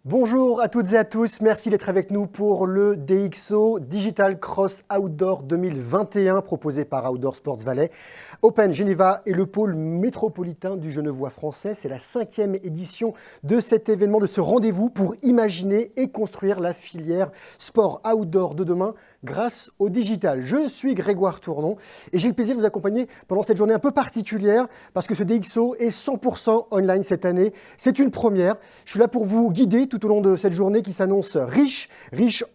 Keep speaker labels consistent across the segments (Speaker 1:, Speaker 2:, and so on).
Speaker 1: Bonjour à toutes et à tous, merci d'être avec nous pour le DXO Digital Cross Outdoor 2021 proposé par Outdoor Sports Valais. Open Geneva est le pôle métropolitain du Genevois français. C'est la 5e édition de cet événement, de ce rendez-vous pour imaginer et construire la filière sport outdoor de demain grâce au digital. Je suis Grégoire Tournon et j'ai le plaisir de vous accompagner pendant cette journée un peu particulière parce que ce DXO est 100% online cette année. C'est une première. Je suis là pour vous guider tout au long de cette journée qui s'annonce riche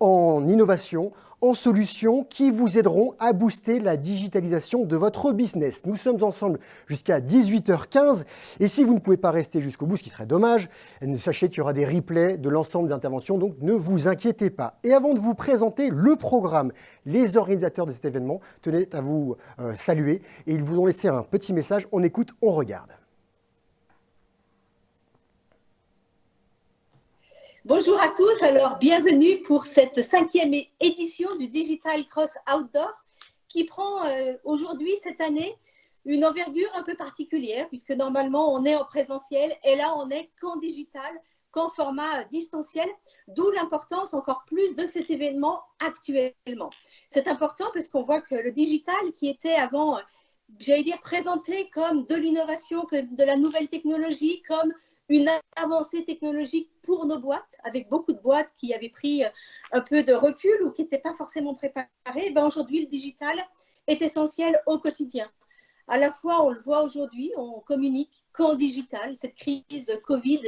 Speaker 1: en innovation, en solutions qui vous aideront à booster la digitalisation de votre business. Nous sommes ensemble jusqu'à 18h15 et si vous ne pouvez pas rester jusqu'au bout, ce qui serait dommage, sachez qu'il y aura des replays de l'ensemble des interventions, donc ne vous inquiétez pas. Et avant de vous présenter le programme, les organisateurs de cet événement tenaient à vous saluer et ils vous ont laissé un petit message. On écoute, on regarde.
Speaker 2: Bonjour à tous, alors bienvenue pour cette 5e édition du Digital Cross Outdoor qui prend aujourd'hui, cette année, une envergure un peu particulière puisque normalement on est en présentiel et là on est qu'en digital, qu'en format distanciel, d'où l'importance encore plus de cet événement actuellement. C'est important parce qu'on voit que le digital qui était avant, j'allais dire, présenté comme de l'innovation, comme de la nouvelle technologie, comme une avancée technologique pour nos boîtes, avec beaucoup de boîtes qui avaient pris un peu de recul ou qui n'étaient pas forcément préparées. Ben aujourd'hui, le digital est essentiel au quotidien. À la fois, on le voit aujourd'hui, on communique qu'en digital. Cette crise Covid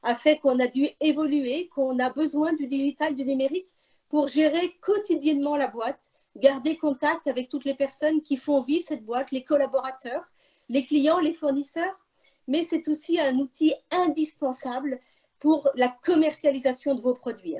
Speaker 2: a fait qu'on a dû évoluer, qu'on a besoin du digital, du numérique pour gérer quotidiennement la boîte, garder contact avec toutes les personnes qui font vivre cette boîte, les collaborateurs, les clients, les fournisseurs, mais c'est aussi un outil indispensable pour la commercialisation de vos produits.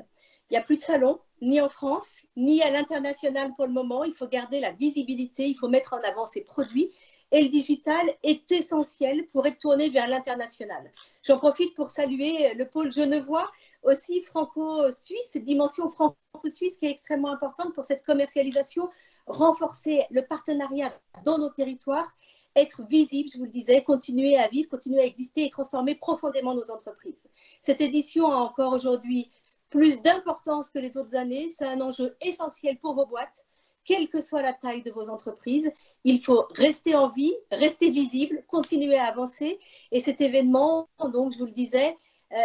Speaker 2: Il n'y a plus de salon, ni en France, ni à l'international pour le moment. Il faut garder la visibilité, il faut mettre en avant ses produits. Et le digital est essentiel pour être tourné vers l'international. J'en profite pour saluer le pôle genevois, aussi franco-suisse, cette dimension franco-suisse qui est extrêmement importante pour cette commercialisation, renforcer le partenariat dans nos territoires, être visible, je vous le disais, continuer à vivre, continuer à exister et transformer profondément nos entreprises. Cette édition a encore aujourd'hui plus d'importance que les autres années. C'est un enjeu essentiel pour vos boîtes, quelle que soit la taille de vos entreprises. Il faut rester en vie, rester visible, continuer à avancer. Et cet événement, donc, je vous le disais,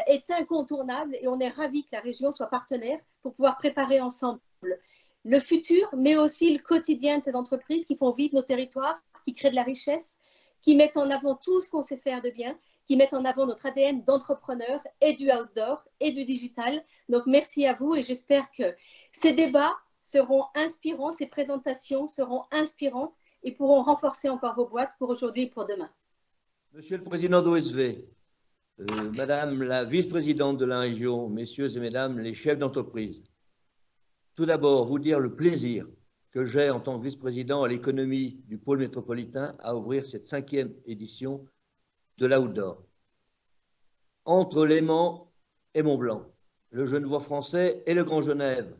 Speaker 2: est incontournable et on est ravis que la région soit partenaire pour pouvoir préparer ensemble le futur, mais aussi le quotidien de ces entreprises qui font vivre nos territoires, qui créent de la richesse, qui mettent en avant tout ce qu'on sait faire de bien, qui mettent en avant notre ADN d'entrepreneur et du outdoor et du digital. Donc, merci à vous et j'espère que ces débats seront inspirants, ces présentations seront inspirantes et pourront renforcer encore vos boîtes pour aujourd'hui et pour demain.
Speaker 3: Monsieur le Président d'OSV, Madame la Vice-Présidente de la région, Messieurs et Mesdames les chefs d'entreprise, tout d'abord, vous dire le plaisir que j'ai en tant que vice-président à l'économie du pôle métropolitain à ouvrir cette 5e édition de l'Outdoor. Entre Léman et Mont-Blanc, le Genevois français et le Grand Genève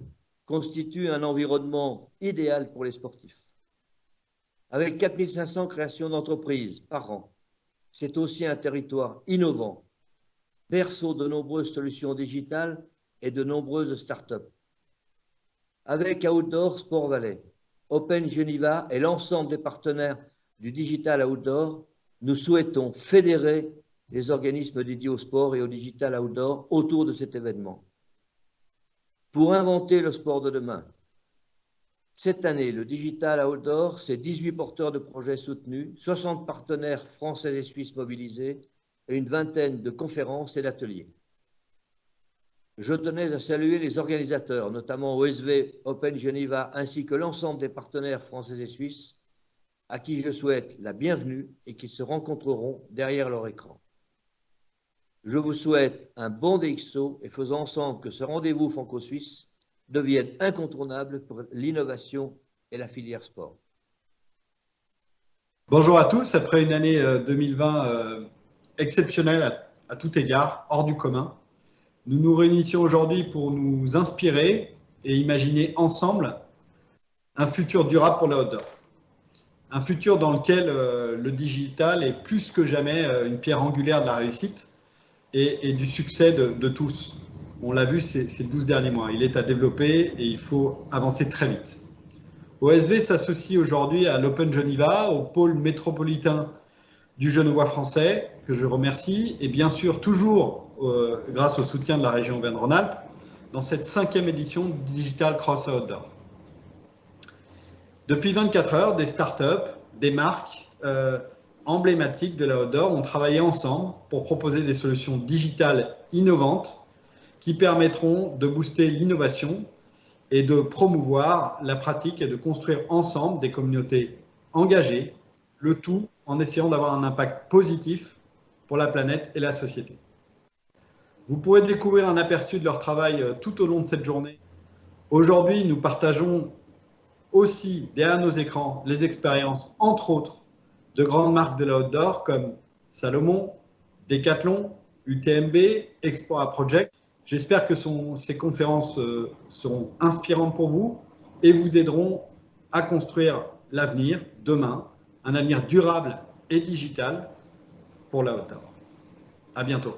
Speaker 3: constituent un environnement idéal pour les sportifs. Avec 4500 créations d'entreprises par an, c'est aussi un territoire innovant, berceau de nombreuses solutions digitales et de nombreuses start-up. Avec Outdoor Sport Valais, Open Geneva et l'ensemble des partenaires du Digital Outdoor, nous souhaitons fédérer les organismes dédiés au sport et au Digital Outdoor autour de cet événement. Pour inventer le sport de demain, cette année, le Digital Outdoor, c'est 18 porteurs de projets soutenus, 60 partenaires français et suisses mobilisés et une vingtaine de conférences et d'ateliers. Je tenais à saluer les organisateurs, notamment OSV, Open Geneva, ainsi que l'ensemble des partenaires français et suisses, à qui je souhaite la bienvenue et qui se rencontreront derrière leur écran. Je vous souhaite un bon DXO et faisons ensemble que ce rendez-vous franco-suisse devienne incontournable pour l'innovation et la filière sport.
Speaker 4: Bonjour à tous, après une année 2020 exceptionnelle à tout égard, hors du commun, nous nous réunissons aujourd'hui pour nous inspirer et imaginer ensemble un futur durable pour le outdoor. Un futur dans lequel le digital est plus que jamais une pierre angulaire de la réussite et du succès de tous. On l'a vu ces 12 derniers mois. Il est à développer et il faut avancer très vite. OSV s'associe aujourd'hui à l'Open Geneva, au pôle métropolitain du Genevois français, que je remercie, et bien sûr toujours grâce au soutien de la région Auvergne-Rhône-Alpes, dans cette 5e édition du Digital Cross Outdoor. Depuis 24 heures, des startups, des marques emblématiques de la outdoor ont travaillé ensemble pour proposer des solutions digitales innovantes qui permettront de booster l'innovation et de promouvoir la pratique et de construire ensemble des communautés engagées, le tout en essayant d'avoir un impact positif pour la planète et la société. Vous pourrez découvrir un aperçu de leur travail tout au long de cette journée. Aujourd'hui, nous partageons aussi derrière nos écrans les expériences, entre autres, de grandes marques de l'outdoor comme Salomon, Decathlon, UTMB, Explorer Project. J'espère que ces conférences seront inspirantes pour vous et vous aideront à construire l'avenir, demain, un avenir durable et digital pour la outdoor. À bientôt.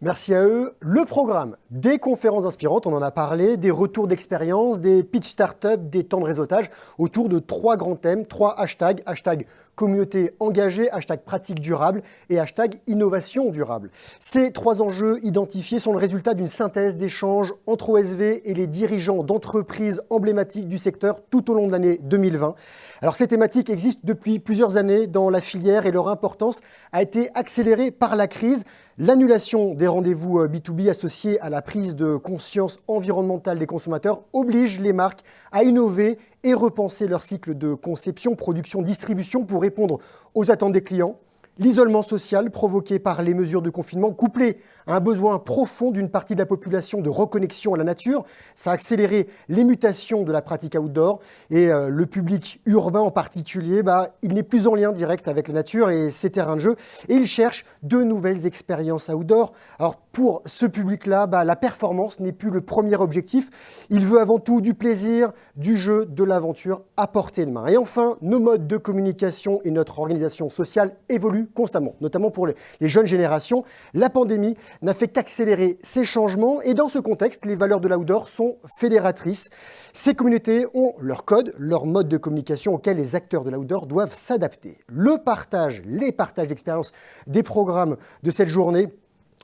Speaker 1: Merci à eux. Le programme, des conférences inspirantes, on en a parlé, des retours d'expérience, des pitch start-up, des temps de réseautage, autour de 3 grands thèmes, 3 hashtags, hashtag communauté engagée, hashtag pratique durable et hashtag innovation durable. Ces 3 enjeux identifiés sont le résultat d'une synthèse d'échanges entre OSV et les dirigeants d'entreprises emblématiques du secteur tout au long de l'année 2020. Alors ces thématiques existent depuis plusieurs années dans la filière et leur importance a été accélérée par la crise. L'annulation des rendez-vous B2B associés à la prise de conscience environnementale des consommateurs oblige les marques à innover et repenser leur cycle de conception, production, distribution pour répondre aux attentes des clients. L'isolement social provoqué par les mesures de confinement, couplé à un besoin profond d'une partie de la population de reconnexion à la nature, ça a accéléré les mutations de la pratique outdoor. Et le public urbain en particulier, il n'est plus en lien direct avec la nature et ses terrains de jeu. Et il cherche de nouvelles expériences outdoor. Alors pour ce public-là, la performance n'est plus le premier objectif. Il veut avant tout du plaisir, du jeu, de l'aventure à portée de main. Et enfin, nos modes de communication et notre organisation sociale évoluent constamment, notamment pour les jeunes générations. La pandémie n'a fait qu'accélérer ces changements et dans ce contexte, les valeurs de l'outdoor sont fédératrices. Ces communautés ont leur code, leur mode de communication auquel les acteurs de l'outdoor doivent s'adapter. Les partages d'expériences des programmes de cette journée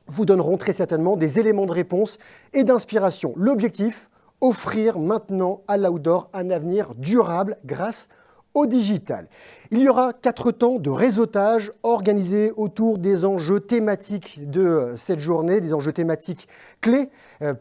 Speaker 1: vous donneront très certainement des éléments de réponse et d'inspiration. L'objectif, offrir maintenant à l'outdoor un avenir durable grâce au digital. Il y aura 4 temps de réseautage organisés autour des enjeux thématiques de cette journée, des enjeux thématiques clés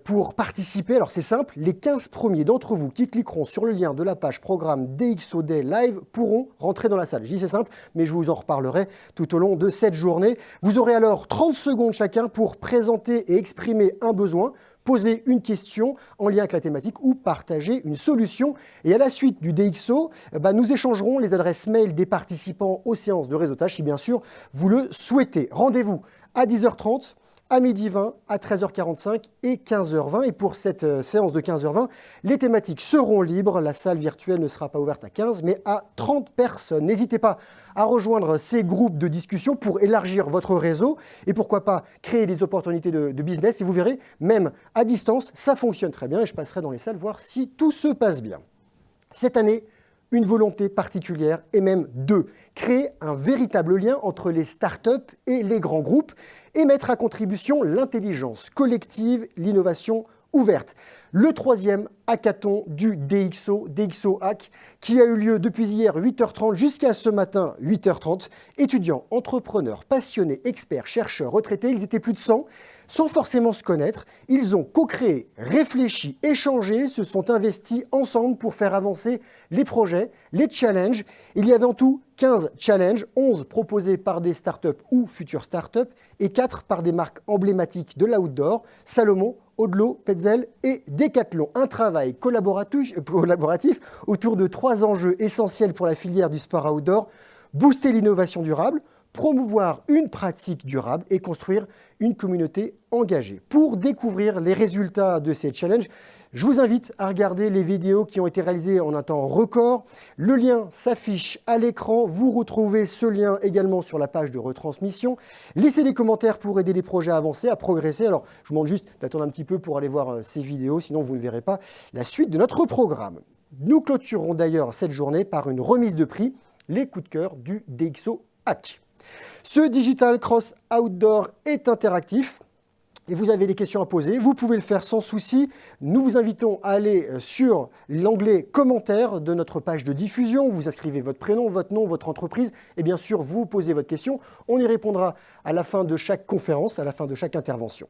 Speaker 1: pour participer. Alors c'est simple, les 15 premiers d'entre vous qui cliqueront sur le lien de la page programme DXO Day Live pourront rentrer dans la salle. Je dis c'est simple, mais je vous en reparlerai tout au long de cette journée. Vous aurez alors 30 secondes chacun pour présenter et exprimer un besoin, poser une question en lien avec la thématique ou partager une solution. Et à la suite du DXO, nous échangerons les adresses mail des participants aux séances de réseautage, si bien sûr vous le souhaitez. Rendez-vous à 10h30, à 12h20, à 13h45 et 15h20. Et pour cette séance de 15h20, les thématiques seront libres. La salle virtuelle ne sera pas ouverte à 15, mais à 30 personnes. N'hésitez pas à rejoindre ces groupes de discussion pour élargir votre réseau et pourquoi pas créer des opportunités de business. Et vous verrez, même à distance, ça fonctionne très bien et je passerai dans les salles voir si tout se passe bien. Cette année, une volonté particulière et même 2, créer un véritable lien entre les startups et les grands groupes et mettre à contribution l'intelligence collective, l'innovation ouverte. Le 3e hackathon du DXO Hack, qui a eu lieu depuis hier 8h30 jusqu'à ce matin 8h30. Étudiants, entrepreneurs, passionnés, experts, chercheurs, retraités, ils étaient plus de 100. Sans forcément se connaître, ils ont co-créé, réfléchi, échangé, se sont investis ensemble pour faire avancer les projets, les challenges. Il y avait en tout 15 challenges, 11 proposés par des startups ou futures startups et 4 par des marques emblématiques de l'outdoor, Salomon, Odlo, Petzl et Decathlon. Un travail collaboratif autour de 3 enjeux essentiels pour la filière du sport outdoor. Booster l'innovation durable, promouvoir une pratique durable et construire une communauté engagée. Pour découvrir les résultats de ces challenges, je vous invite à regarder les vidéos qui ont été réalisées en un temps record. Le lien s'affiche à l'écran. Vous retrouvez ce lien également sur la page de retransmission. Laissez des commentaires pour aider les projets à avancer, à progresser. Alors, je vous demande juste d'attendre un petit peu pour aller voir ces vidéos, sinon vous ne verrez pas la suite de notre programme. Nous clôturerons d'ailleurs cette journée par une remise de prix, les coups de cœur du DxO Hack. Ce Digital Cross Outdoor est interactif. Et vous avez des questions à poser, vous pouvez le faire sans souci. Nous vous invitons à aller sur l'onglet commentaires de notre page de diffusion. Vous inscrivez votre prénom, votre nom, votre entreprise et bien sûr, vous posez votre question. On y répondra à la fin de chaque conférence, à la fin de chaque intervention.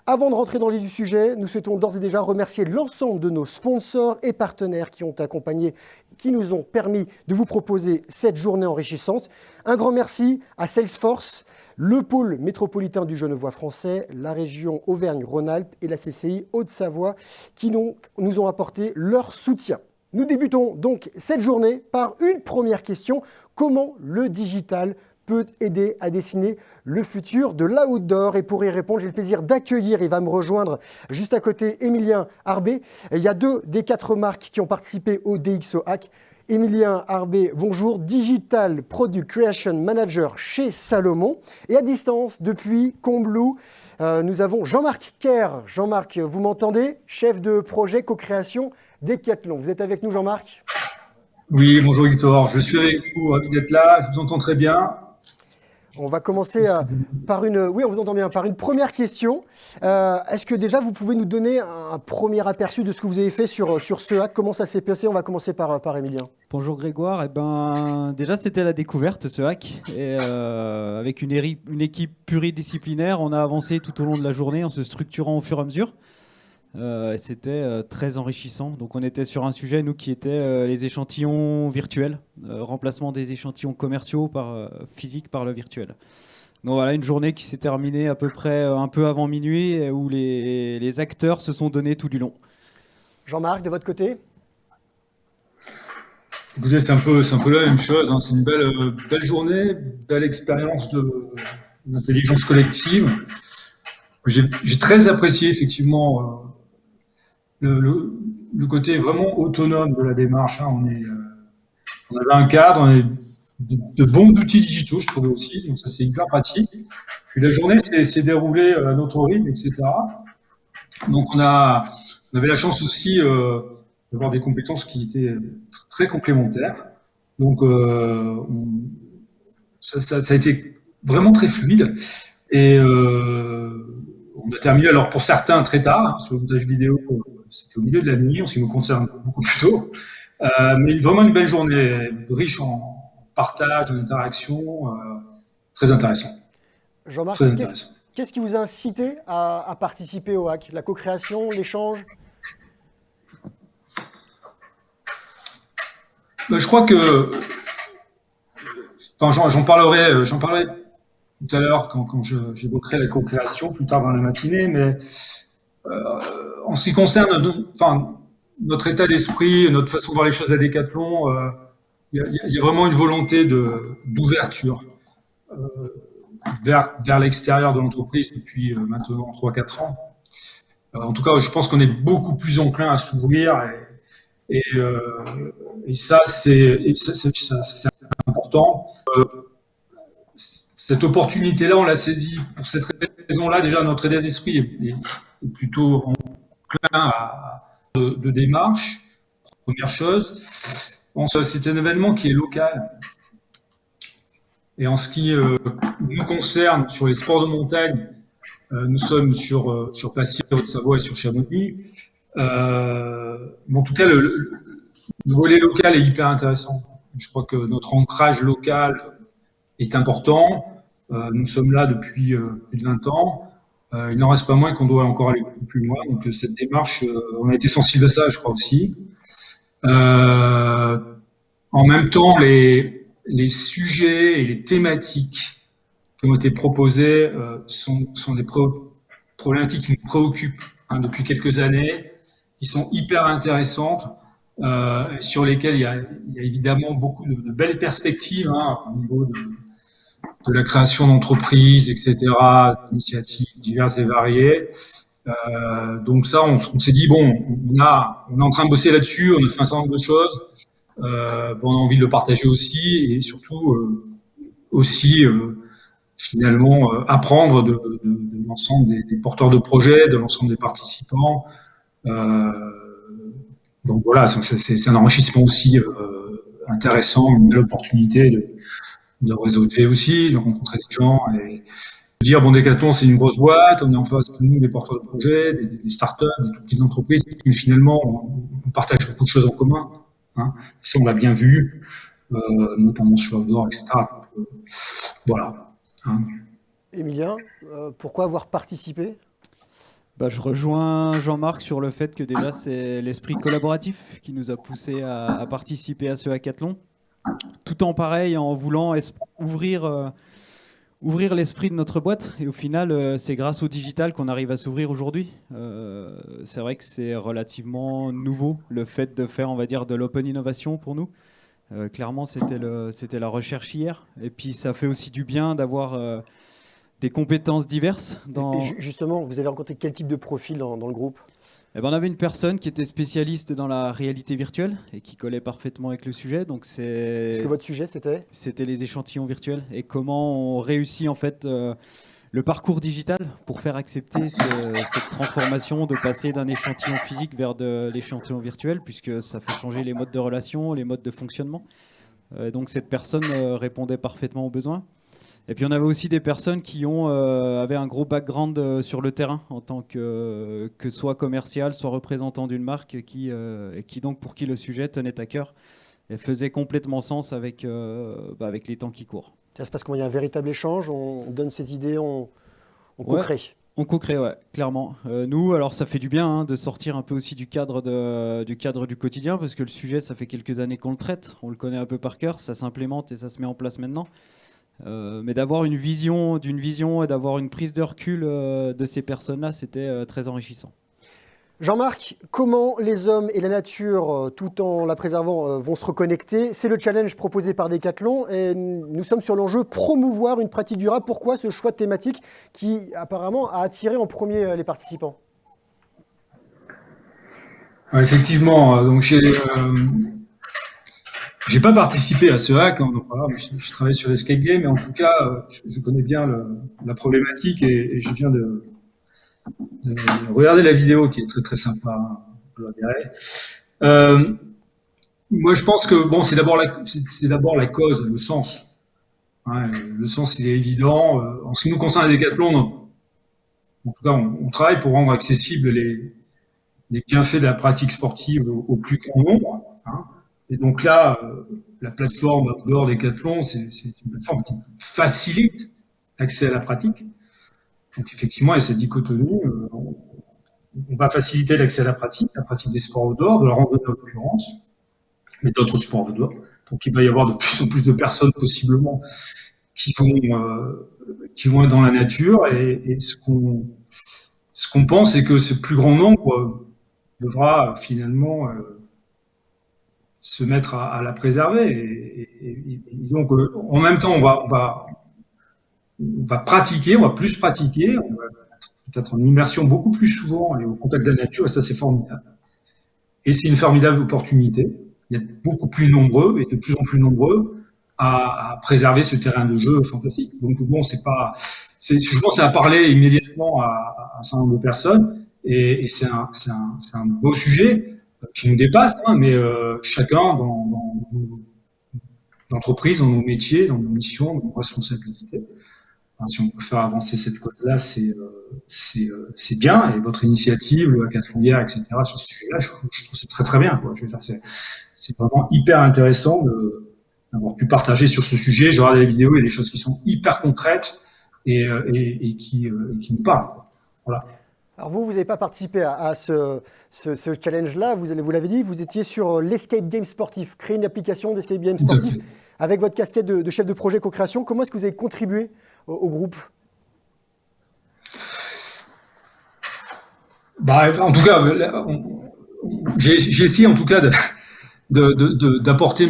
Speaker 1: Avant de rentrer dans le vif du sujet, nous souhaitons d'ores et déjà remercier l'ensemble de nos sponsors et partenaires qui ont accompagné, qui nous ont permis de vous proposer cette journée enrichissante. Un grand merci à Salesforce, le pôle métropolitain du Genevois français, la région Auvergne-Rhône-Alpes et la CCI Haute-Savoie qui nous ont apporté leur soutien. Nous débutons donc cette journée par une première question. Comment le digital peut aider à dessiner le futur de l'outdoor? Et pour y répondre, j'ai le plaisir d'accueillir, il va me rejoindre juste à côté, Emilien Arbé. Il y a 2 des 4 marques qui ont participé au DxO Hack. Emilien Arbé, bonjour, Digital Product Creation Manager chez Salomon. Et à distance, depuis Combloux, nous avons Jean-Marc Kerr. Jean-Marc, vous m'entendez? Chef de projet co-création Decathlon. Vous êtes avec nous, Jean-Marc?
Speaker 5: Oui, bonjour Victor, je suis avec vous, ravi d'être là, je vous entends très bien.
Speaker 1: On va commencer par une première question. Est-ce que déjà vous pouvez nous donner un premier aperçu de ce que vous avez fait sur ce hack? Comment ça s'est passé? On va commencer par Emilien.
Speaker 6: Bonjour Grégoire. Déjà c'était la découverte ce hack et avec une équipe pluridisciplinaire, on a avancé tout au long de la journée en se structurant au fur et à mesure. C'était très enrichissant. Donc on était sur un sujet, nous, qui était les échantillons virtuels, remplacement des échantillons commerciaux physiques par le virtuel. Donc voilà, une journée qui s'est terminée à peu près un peu avant minuit, où les acteurs se sont donnés tout du long.
Speaker 1: Jean-Marc, de votre côté?
Speaker 5: Écoutez, c'est un peu la même chose, hein. C'est une belle journée, belle expérience d'intelligence collective. J'ai très apprécié effectivement le côté vraiment autonome de la démarche, hein. On avait un cadre, on avait de bons outils digitaux, je trouvais aussi, donc ça c'est hyper pratique. Puis la journée s'est déroulée à notre rythme, etc. Donc on avait la chance aussi d'avoir des compétences qui étaient très complémentaires. Donc ça a été vraiment très fluide. Et on a terminé, alors pour certains très tard, hein, sur le montage vidéo, c'était au milieu de la nuit, en ce qui me concerne beaucoup plus tôt. Mais vraiment une belle journée, riche en partage, en interaction, très intéressant.
Speaker 1: Jean-Marc, qu'est-ce qui vous a incité à participer au hack? La co-création, l'échange?
Speaker 5: Je crois que, enfin, j'en parlerai tout à l'heure quand j'évoquerai la co-création plus tard dans la matinée, mais en ce qui concerne notre état d'esprit, notre façon de voir les choses à Decathlon, il y a vraiment une volonté d'ouverture vers l'extérieur de l'entreprise depuis maintenant 3-4 ans. En tout cas, je pense qu'on est beaucoup plus enclin à s'ouvrir et ça, c'est important. Cette opportunité-là, on l'a saisie pour cette raison-là. Déjà, notre état d'esprit est plutôt enclin de démarche. Première chose. C'est un événement qui est local. Et en ce qui nous concerne, sur les sports de montagne, nous sommes sur Passy, Haute-Savoie et sur Chamonix. Mais en tout cas, le volet local est hyper intéressant. Je crois que notre ancrage local est important. Nous sommes là depuis plus de 20 ans. Il n'en reste pas moins qu'on doit encore aller beaucoup plus loin. Donc cette démarche, on a été sensible à ça, je crois aussi. En même temps, les sujets et les thématiques qui ont été proposés sont des problématiques qui nous préoccupent depuis quelques années, qui sont hyper intéressantes, sur lesquelles il y a évidemment beaucoup de belles perspectives au niveau de la création d'entreprises, etc., d'initiatives diverses et variées. Donc ça, on s'est dit bon, on est en train de bosser là-dessus, on a fait un certain nombre de choses, on a envie de le partager aussi et surtout aussi finalement apprendre de l'ensemble des porteurs de projets, de l'ensemble des participants. Donc voilà, c'est un enrichissement aussi intéressant, une belle opportunité de réseauter aussi, de rencontrer des gens et de dire bon, Decathlon c'est une grosse boîte, on est en face de nous des porteurs de projets, des startups, des toutes petites entreprises, mais finalement on partage beaucoup de choses en commun. Hein. Et ça on l'a bien vu, notamment sur Outdoor, etc. Donc, voilà. Hein.
Speaker 1: Émilien, pourquoi avoir participé?
Speaker 6: Je rejoins Jean-Marc sur le fait que déjà c'est l'esprit collaboratif qui nous a poussé à participer à ce hackathon, tout en pareil en voulant ouvrir l'esprit de notre boîte. Et au final, c'est grâce au digital qu'on arrive à s'ouvrir aujourd'hui. C'est vrai que c'est relativement nouveau le fait de faire, on va dire, de l'open innovation pour nous. Clairement, c'était la recherche hier. Et puis ça fait aussi du bien d'avoir des compétences diverses.
Speaker 1: Et justement, vous avez rencontré quel type de profil dans le groupe?
Speaker 6: On avait une personne qui était spécialiste dans la réalité virtuelle et qui collait parfaitement avec le sujet. Donc
Speaker 1: Est-ce que votre sujet,
Speaker 6: c'était les échantillons virtuels et comment on réussit en fait le parcours digital pour faire accepter cette transformation de passer d'un échantillon physique vers de l'échantillon virtuel, puisque ça fait changer les modes de relation, les modes de fonctionnement. Donc cette personne répondait parfaitement aux besoins. Et puis on avait aussi des personnes qui avaient un gros background sur le terrain en tant que soit commercial, soit représentant d'une marque, qui donc pour qui le sujet tenait à cœur et faisait complètement sens avec les temps qui courent.
Speaker 1: Ça se passe comment? Il y a un véritable échange, on donne ses idées, on co-crée.
Speaker 6: On co-crée, ouais, clairement. Nous, alors ça fait du bien de sortir un peu aussi du cadre du quotidien, parce que le sujet, ça fait quelques années qu'on le traite, on le connaît un peu par cœur, ça s'implémente et ça se met en place maintenant. Mais d'avoir d'une vision et d'avoir une prise de recul de ces personnes-là, c'était très enrichissant.
Speaker 1: Jean-Marc, comment les hommes et la nature, tout en la préservant, vont se reconnecter? C'est le challenge proposé par Decathlon et nous sommes sur l'enjeu promouvoir une pratique durable. Pourquoi ce choix de thématique qui apparemment a attiré en premier les participants?
Speaker 5: Effectivement, donc j'ai pas participé à ce hack, hein, donc voilà, je travaille sur l'escape game, mais en tout cas, je connais bien la problématique et je viens de regarder la vidéo qui est très très sympa, hein, je la dirais. Moi, je pense que bon, c'est d'abord la cause, le sens. Hein, le sens, il est évident. En ce qui nous concerne à Decathlon, en tout cas, on travaille pour rendre accessibles les bienfaits de la pratique sportive au plus grand nombre. Hein. Et donc là, la plateforme Outdoor Decathlon, c'est une plateforme qui facilite l'accès à la pratique. Donc effectivement, il y a cette dichotomie. On va faciliter l'accès à la pratique des sports outdoor, de la randonnée en l'occurrence, mais d'autres sports outdoor. Donc il va y avoir de plus en plus de personnes possiblement qui vont être dans la nature. Et ce qu'on pense, c'est que ce plus grand nombre devra finalement se mettre à la préserver. Et donc, en même temps, on va pratiquer, on va plus pratiquer, on va peut-être en immersion beaucoup plus souvent et au contact de la nature, et ça, c'est formidable. Et c'est une formidable opportunité. Il y a beaucoup plus nombreux et de plus en plus nombreux à préserver ce terrain de jeu fantastique. Donc, bon, je pense que ça a parlé immédiatement à un certain nombre de personnes, et c'est un beau sujet qui nous dépasse, hein, mais chacun dans nos entreprises, dans nos métiers, dans nos missions, dans nos responsabilités. Enfin, si on peut faire avancer cette cause-là, c'est bien. Et votre initiative, le hackathon hier, etc., sur ce sujet-là, je trouve que c'est très très bien. Quoi. Je veux dire, c'est vraiment hyper intéressant d'avoir pu partager sur ce sujet. Je regarde les vidéos, il y a des choses qui sont hyper concrètes et qui nous parlent. Quoi. Voilà.
Speaker 1: Alors vous n'avez pas participé à ce challenge-là, vous l'avez dit, vous étiez sur l'escape game sportif, créer une application d'escape game sportif avec votre casquette de chef de projet co-création. Comment est-ce que vous avez contribué au groupe?
Speaker 5: En tout cas, j'ai essayé en tout cas d'apporter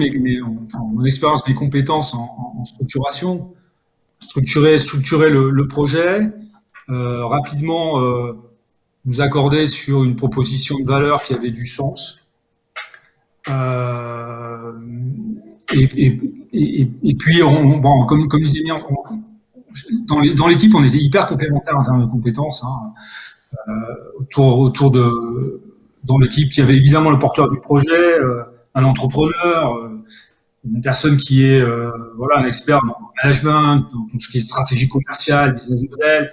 Speaker 5: mon expérience, mes compétences en structuration. structurer le projet, rapidement nous accorder sur une proposition de valeur qui avait du sens. Et puis, comme disait bien, dans l'équipe, on était hyper complémentaires en termes de compétences. Dans l'équipe, il y avait évidemment le porteur du projet, un entrepreneur, une personne qui est un expert dans le management, dans tout ce qui est stratégie commerciale, business model.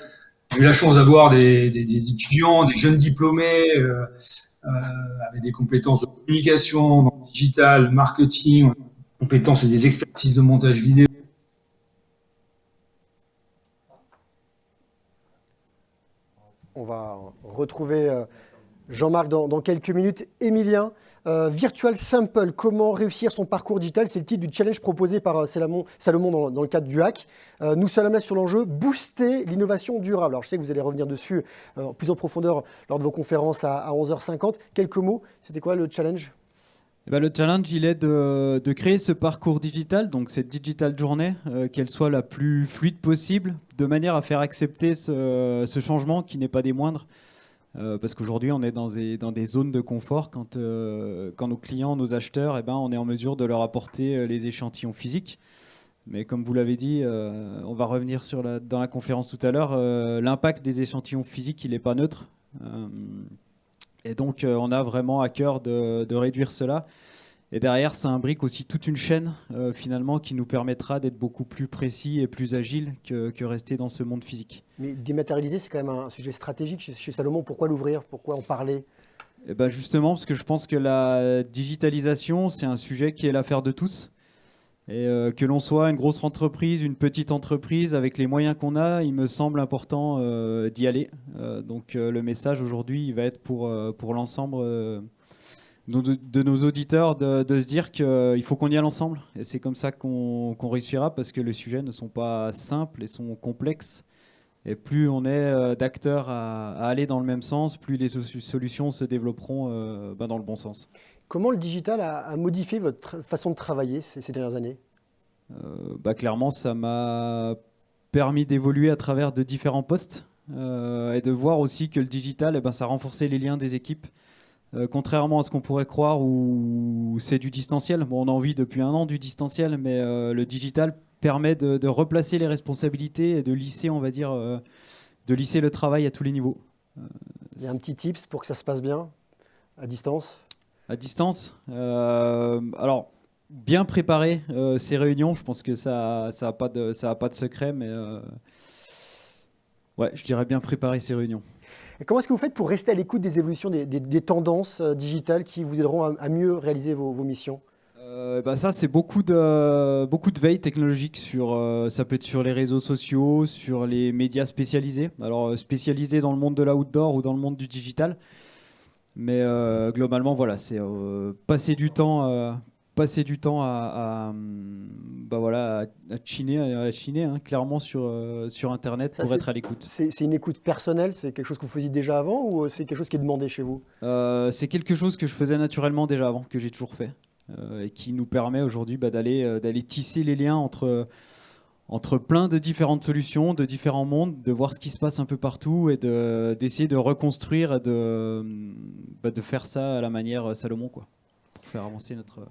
Speaker 5: J'ai eu la chance d'avoir des étudiants, des jeunes diplômés avec des compétences de communication, dans le digital, marketing, compétences et des expertises de montage vidéo.
Speaker 1: On va retrouver Jean-Marc dans quelques minutes. Émilien, Virtual Sample, comment réussir son parcours digital? C'est le titre du challenge proposé par Salomon dans le cadre du hack. Nous sommes là sur l'enjeu, booster l'innovation durable. Alors je sais que vous allez revenir dessus plus en profondeur lors de vos conférences à 11h50. Quelques mots, c'était quoi le challenge?
Speaker 6: Le challenge, il est de créer ce parcours digital, donc cette digital journée, qu'elle soit la plus fluide possible, de manière à faire accepter ce changement qui n'est pas des moindres. Parce qu'aujourd'hui, on est dans des zones de confort quand nos clients, nos acheteurs, on est en mesure de leur apporter les échantillons physiques. Mais comme vous l'avez dit, on va revenir dans la conférence tout à l'heure, l'impact des échantillons physiques, il n'est pas neutre. Et donc, on a vraiment à cœur de réduire cela. Et derrière, ça imbrique aussi toute une chaîne, finalement, qui nous permettra d'être beaucoup plus précis et plus agile que rester dans ce monde physique.
Speaker 1: Mais dématérialiser, c'est quand même un sujet stratégique chez Salomon. Pourquoi l'ouvrir? Pourquoi en parler?
Speaker 6: Justement, parce que je pense que la digitalisation, c'est un sujet qui est l'affaire de tous. Et que l'on soit une grosse entreprise, une petite entreprise, avec les moyens qu'on a, il me semble important d'y aller. Donc le message aujourd'hui, il va être pour l'ensemble de nos auditeurs de se dire qu'il faut qu'on y aille ensemble. Et c'est comme ça qu'on réussira, parce que les sujets ne sont pas simples et sont complexes. Et plus on est d'acteurs à aller dans le même sens, plus les solutions se développeront dans le bon sens.
Speaker 1: Comment le digital a modifié votre façon de travailler ces dernières années?
Speaker 6: Clairement, ça m'a permis d'évoluer à travers de différents postes et de voir aussi que le digital, ça renforçait les liens des équipes. Contrairement à ce qu'on pourrait croire, où c'est du distanciel. Bon, on en vit depuis 1 an du distanciel, mais le digital permet de replacer les responsabilités et de lisser, on va dire, de lisser le travail à tous les niveaux.
Speaker 1: Il y a un petit tips pour que ça se passe bien à distance?
Speaker 6: À distance, alors bien préparer ces réunions. Je pense que ça a pas de secret, mais ouais, je dirais bien préparer ces réunions.
Speaker 1: Et comment est-ce que vous faites pour rester à l'écoute des évolutions des tendances digitales qui vous aideront à mieux réaliser vos missions?
Speaker 6: Ça, c'est beaucoup de veille technologique ça peut être sur les réseaux sociaux, sur les médias spécialisés. Alors spécialisés dans le monde de l'outdoor ou dans le monde du digital. Mais globalement, voilà, c'est passer du temps à chiner clairement sur Internet pour être à l'écoute.
Speaker 1: C'est une écoute personnelle, c'est quelque chose que vous faisiez déjà avant, ou c'est quelque chose qui est demandé chez vous?
Speaker 6: C'est quelque chose que je faisais naturellement déjà avant, que j'ai toujours fait, et qui nous permet aujourd'hui d'aller tisser les liens entre plein de différentes solutions, de différents mondes, de voir ce qui se passe un peu partout et d'essayer de reconstruire et de faire ça à la manière Salomon, quoi, pour faire avancer notre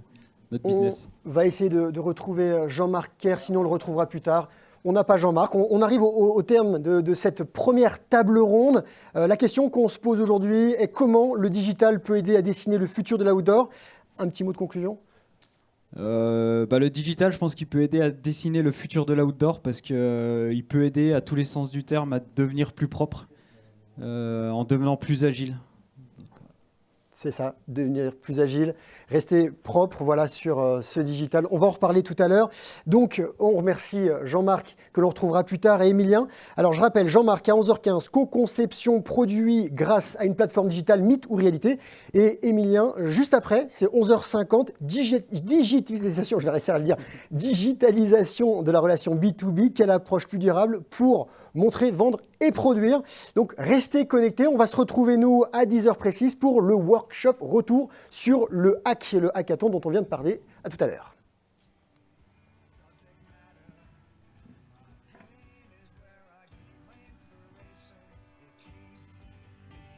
Speaker 6: business.
Speaker 1: On va essayer de retrouver Jean-Marc Kerr, sinon on le retrouvera plus tard. On n'a pas Jean-Marc. On arrive au terme de cette première table ronde. La question qu'on se pose aujourd'hui est comment le digital peut aider à dessiner le futur de l'outdoor. Un petit mot de conclusion?
Speaker 6: Le digital, je pense qu'il peut aider à dessiner le futur de l'outdoor parce qu'il peut aider à tous les sens du terme à devenir plus propre en devenant plus agile.
Speaker 1: C'est ça, devenir plus agile, rester propre, voilà, sur ce digital. On va en reparler tout à l'heure. Donc, on remercie Jean-Marc, que l'on retrouvera plus tard, et Émilien. Alors, je rappelle, Jean-Marc, à 11h15, co-conception produit grâce à une plateforme digitale, mythe ou réalité. Et Émilien, juste après, c'est 11h50, digitalisation, je vais réussir à le dire, digitalisation de la relation B2B, quelle approche plus durable pour montrer, vendre et produire. Donc, restez connectés. On va se retrouver, nous, à 10h précises pour le workshop retour sur le hack et le hackathon dont on vient de parler. À tout à l'heure.